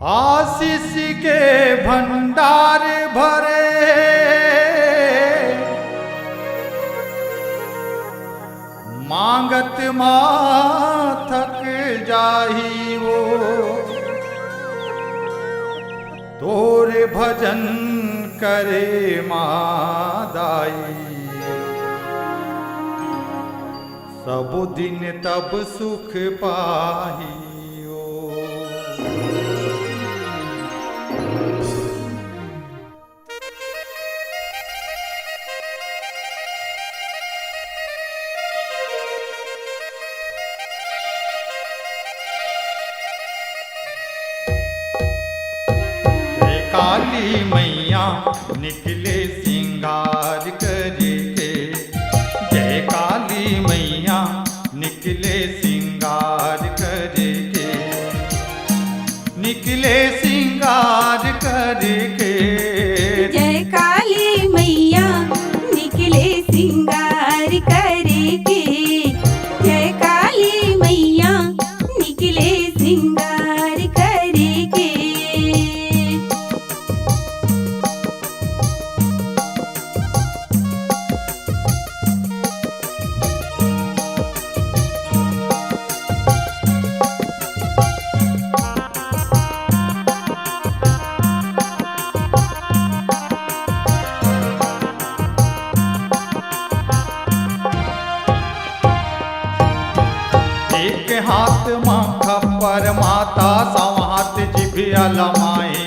आशीष के भंडार भरे मांगत माथक जाही वो तोरे भजन करे मादाई सब दिन तब सुख पाही काली मैया निकले सिंगार करके जय काली मैया निकले सिंगार करके निकले सिंगार करके जय काली मैया निकले सिंगार करके जय काली मैया निकले सिंगार करके एक हाथ माँ खप्पर माता सौ हाथ जिभिया लमाए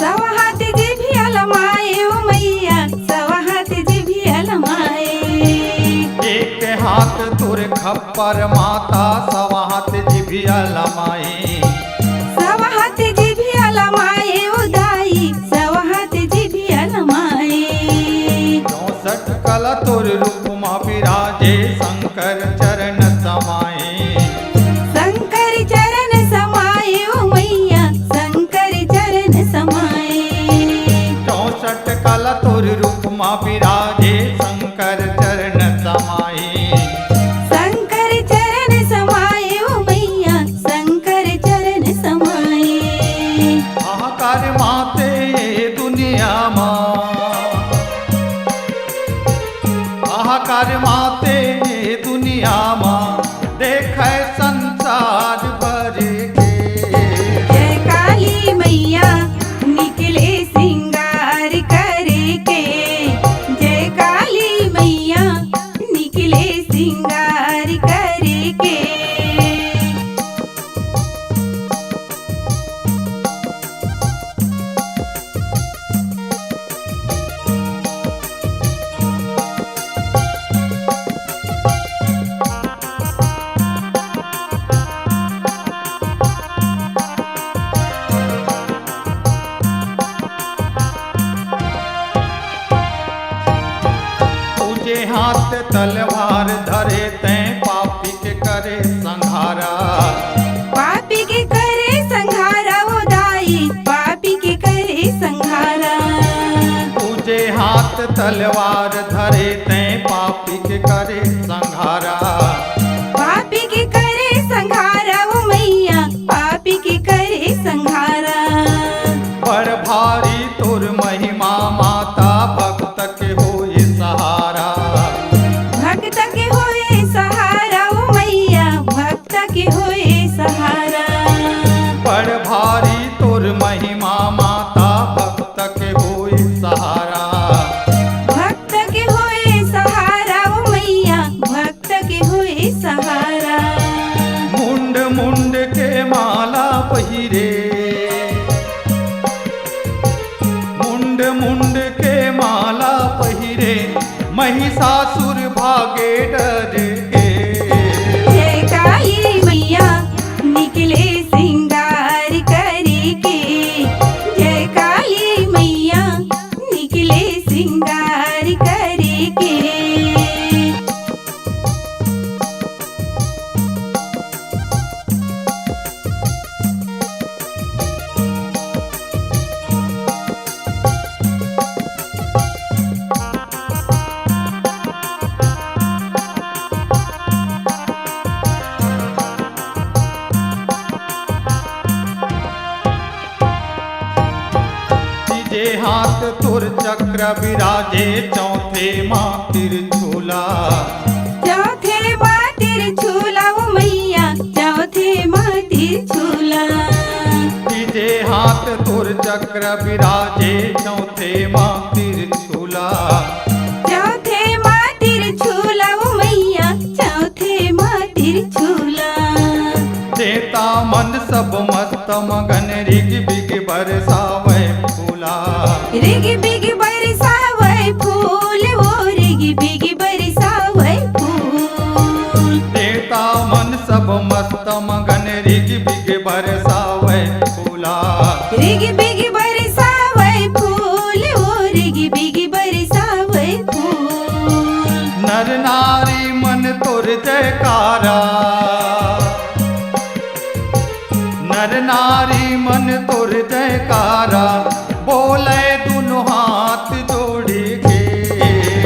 सवा हाथ जिभिया लमाए ओ मैया सवा हाथ जिभिया लमाए एक हाथ तुर खप्पर माता सौ हाथ जिभिया लमाए सवा हाथ जिभिया लमाए ओ दाई सवा हाथ जिभिया लमाए 64 कला तुर रूप माँ विराजे शंकर चरण समाए शंकर चरण समाए ओ मैया शंकर चरण समाए 64 कला तुर रूप माँ विराजे शंकर चरण समाए शंकर चरण समाए ओ मैया शंकर चरण समाए हाहाकार माते दुनिया माँ हाहाकार माते दुनिया माँ देखे संसार भर के जय काली मैया निकले सिंगार करके जय काली मैया निकले सिंगार करके तुझे हाथ तलवार धरे तैं पापी के करे संहारा पापी के करे संहारा ओ दाई पापी के करे संहारा तुझे हाथ तलवार धरे तैं पापी के करे संहारा पापी के करे संहारा ओ मैया पापी के करे संहारा बड़ भारी तुर महिमा माता भक्त के होए सहारा भक्त के होए सहारा ओ मैया भक्त के होए सहारा बड़ भारी तुर महिमा माता भक्त के होए सहारा भक्त के होए सहारा ओ मैया भक्त के होए सहारा मुंड मुंड के माला पहिरे मुंड मुंड के माला पहिरे महिषासुर भागे डर के जय काली मैया निकले सिंगार करके जय काली मैया निकले सिंगार करके तीजे हाथ तुर चक्र विराजे चौथे माँ तिरछूला चौथे माँ तिरछूला ओ मैया चौथे माँ तिरछूला तीजे हाथ तुर चक्र विराजे चौथे माँ तिरछूला चौथे माँ तिरछूला ओ मैया चौथे माँ तिरछूला देता मन सब मस्त मगन रिग बिग बरसावे फूला रिग बिग बरसावे फूल ओ रिग बिग बरसावे फूल देता मन सब मस्त मगन रिग बिग बरसावे फूला रिग बिग बरसावे फूल ओ रिग बिग बरसावे फूल नर नारी मन तुर जयकारा नर नारी मन तुर जयकारा बोले दोनों हाथ जोड़ी के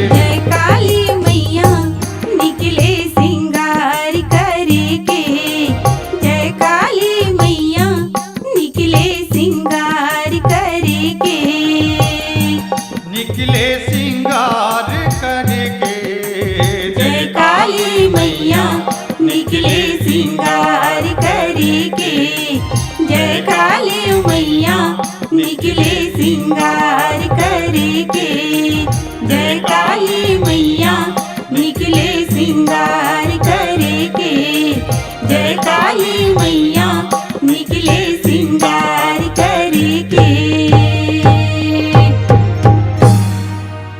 जय काली मैया निकले सिंगार करके जय काली मैया निकले सिंगार करके निकले सिंगार करके जय काली मैया